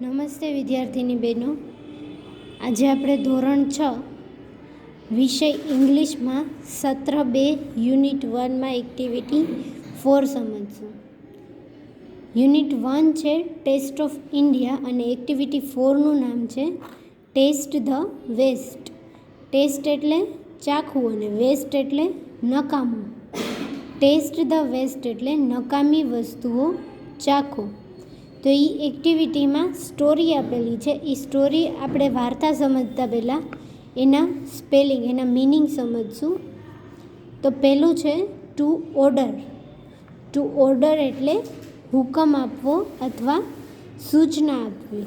નમસ્તે વિદ્યાર્થીની બહેનો. આજે આપણે ધોરણ 6 વિષય ઇંગ્લિશમાં સત્ર 2 યુનિટ 1માં એક્ટિવિટી 4 સમજશું. યુનિટ 1 છે ટેસ્ટ ઓફ ઇન્ડિયા અને એક્ટિવિટી 4નું નામ છે ટેસ્ટ ધ વેસ્ટ. ટેસ્ટ એટલે ચાખવું અને વેસ્ટ એટલે નકામું. ટેસ્ટ ધ વેસ્ટ એટલે નકામી વસ્તુઓ ચાખો. તો એ એક્ટિવિટીમાં સ્ટોરી આપેલી છે. એ સ્ટોરી આપણે વાર્તા સમજતા પહેલાં એના સ્પેલિંગ, એના મિનિંગ સમજશું. તો પહેલું છે ટુ ઓર્ડર. ટુ ઓર્ડર એટલે હુકમ આપવો અથવા સૂચના આપવી.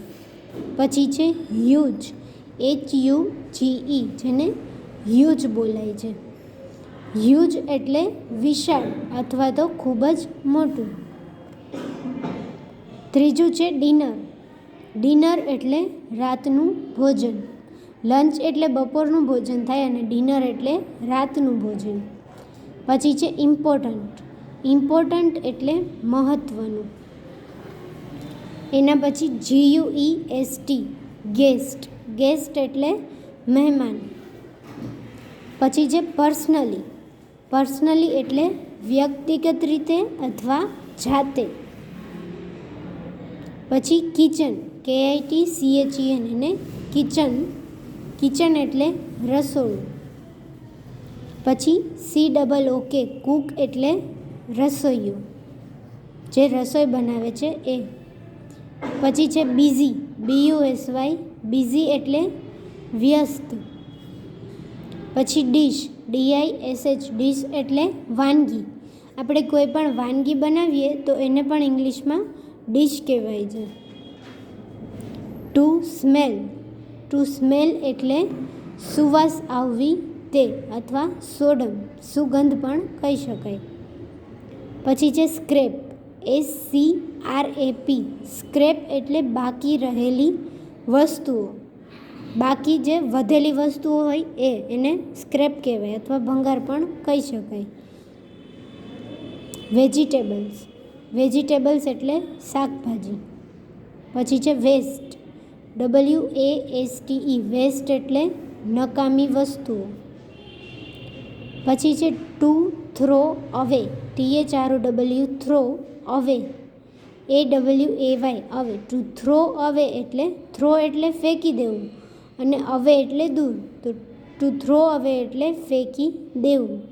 પછી છે હ્યુજ, HUGE, જેને હ્યુજ બોલાય છે. હ્યુજ એટલે વિશાળ અથવા તો ખૂબ જ મોટું. ત્રીજું છે ડિનર. ડિનર એટલે રાતનું ભોજન. લંચ એટલે બપોરનું ભોજન થાય અને ડિનર એટલે રાતનું ભોજન. પછી છે ઇમ્પોર્ટન્ટ. ઇમ્પોર્ટન્ટ એટલે મહત્ત્વનું. એના પછી GUEST, ગેસ્ટ. ગેસ્ટ એટલે મહેમાન. પછી છે પર્સનલી. પર્સનલી એટલે વ્યક્તિગત રીતે અથવા જાતે. પછી કિચન, KITCHEN, અને કિચન. કિચન એટલે રસોડું. પછી COOK, કૂક એટલે રસોઈયો, જે રસોઈ બનાવે છે એ. પછી છે બિઝી, BUSY, બિઝી એટલે વ્યસ્ત. પછી ડીશ, DISH, ડીશ એટલે વાનગી. આપણે કોઈ પણ વાનગી બનાવીએ તો એને પણ ઇંગ્લિશમાં ડીશ કહેવાય છે. Two smell. ટુ સ્મેલ એટલે સુવાસ આવવી તે અથવા સોડમ, સુગંધ પણ કહી શકાય. પછી છે સ્ક્રેપ, SCRAP. સ્ક્રેપ એટલે બાકી રહેલી વસ્તુઓ. બાકી જે વધેલી વસ્તુઓ હોય એને સ્ક્રેપ કહેવાય અથવા ભંગાર પણ કહી શકાય. વેજીટેબલ્સ. વેજીટેબલ્સ એટલે શાકભાજી. પછી છે વેસ્ટ, WASTE. વેસ્ટ એટલે નકામી વસ્તુઓ. પછી છે ટુ થ્રો અવે, THROW, થ્રો અવે, AWAY, અવે. ટુ થ્રો અવે એટલે થ્રો એટલે ફેંકી દેવું અને અવે એટલે દૂર. તો ટુ થ્રો અવે એટલે ફેંકી દેવું.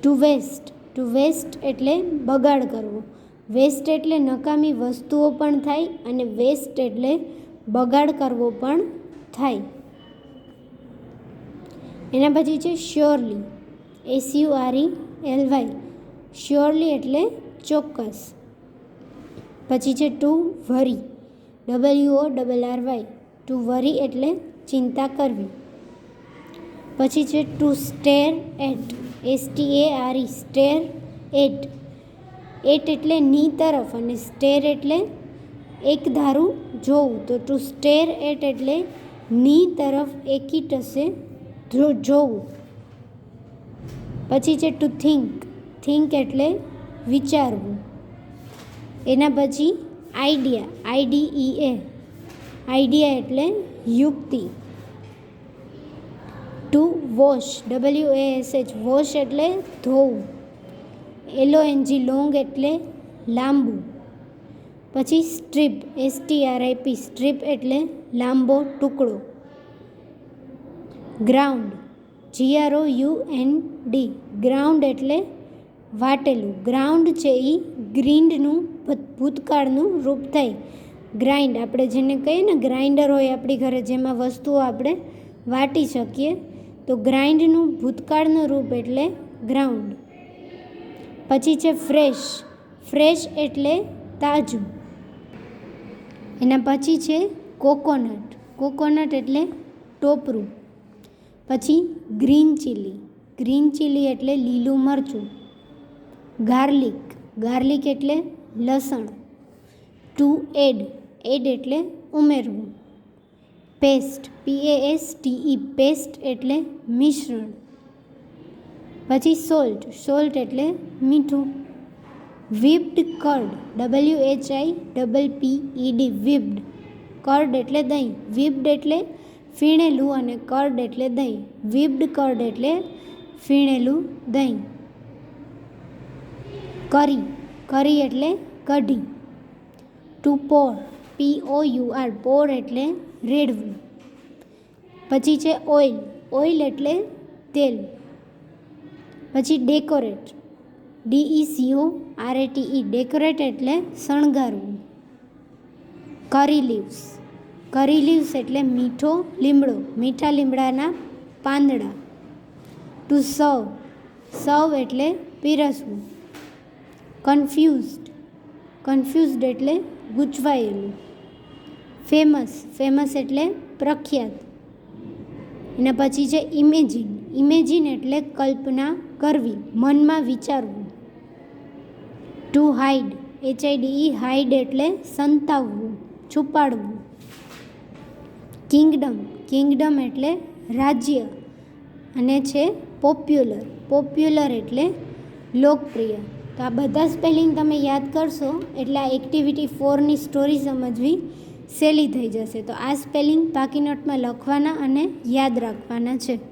To waste. ટુ વેસ્ટ એટલે બગાડ કરવો. વેસ્ટ એટલે નકામી વસ્તુઓ પણ થાય અને વેસ્ટ એટલે બગાડ કરવો પણ થાય. એના પછી છે શ્યોરલી, SURELY. શ્યોરલી એટલે ચોક્કસ. પછી છે to worry, WORRY. To worry એટલે ચિંતા કરવી. પછી છે to stare at, STARE, stare at. At એટલે ની તરફ અને સ્ટેર એટલે એક ધારું જોવું. તો ટુ સ્ટેર એટ એટલે ની તરફ એકી ટસે જોવું. પછી છે ટુ થિંક. થિંક એટલે વિચારવું. એના પછી આઈડિયા, IDEA. આઈડિયા એટલે યુક્તિ. Two wash, WASH. વોશ એટલે ધોવું. LONG, લોંગ એટલે લાંબુ. પછી સ્ટ્રીપ, STRIP. સ્ટ્રીપ એટલે લાંબો ટુકડો. Ground, GROUND. ગ્રાઉન્ડ એટલે વાટેલું. ગ્રાઉન્ડ છે એ ગ્રીન્ડનું ભૂતકાળનું રૂપ થાય. ગ્રાઇન્ડ, આપણે જેને કહીએ ને ગ્રાઇન્ડર હોય આપણી ઘરે જેમાં વસ્તુઓ આપણે વાટી શકીએ, તો ગ્રાઇન્ડનું ભૂતકાળનું રૂપ એટલે ગ્રાઉન્ડ. પછી છે ફ્રેશ. ફ્રેશ એટલે તાજું. એના પછી છે કોકોનટ. કોકોનટ એટલે ટોપરું. પછી ગ્રીન ચીલી. ગ્રીન ચીલી એટલે લીલું મરચું. ગાર્લિક. ગાર્લિક એટલે લસણ. Two add. એડ એટલે ઉમેરવું. Paste, PASTE. પેસ્ટ એટલે મિશ્રણ. પછી સોલ્ટ. સોલ્ટ એટલે મીઠું. વિપ્ડ કર્ડ, WHIPPED, વિપ્ડ. કર્ડ એટલે દહીં, વિપ્ડ એટલે ફીણેલું અને કર્ડ એટલે દહીં. વિપ્ડ કર્ડ એટલે ફીણેલું દહીં. કરી, કરી એટલે કઢી. ટુ પોર, POUR, પોર એટલે રેડવું. પછી છે ઓઇલ, ઓઇલ એટલે તેલ. પછી ડેકોરેટ, DECORATE, ડેકોરેટ એટલે શણગારવું. કરી લીવ્સ, કરી લીવ્સ એટલે મીઠો લીમડો, મીઠા લીમડાના પાંદડા. ટુ સર્વ, સર્વ એટલે પીરસવું. કન્ફ્યુઝડ, કન્ફ્યુઝડ એટલે ગૂંચવાયેલું. ફેમસ, ફેમસ એટલે પ્રખ્યાત. એના પછી છે ઇમેજિન, ઇમેજિન એટલે કલ્પના કરવી, મનમાં વિચારવું. ટુ હાઇડ, HIDE, હાઇડ એટલે સંતાવવું, છુપાડવું. કિંગડમ, કિંગડમ એટલે રાજ્ય. અને છે પોપ્યુલર, પોપ્યુલર એટલે લોકપ્રિય. તો આ બધા સ્પેલિંગ તમે યાદ કરશો એટલે આ એક્ટિવિટી 4ની સ્ટોરી સમજવી સહેલી થઈ જશે. તો આ સ્પેલિંગ પાકી નોટમાં લખવાના અને યાદ રાખવાના છે.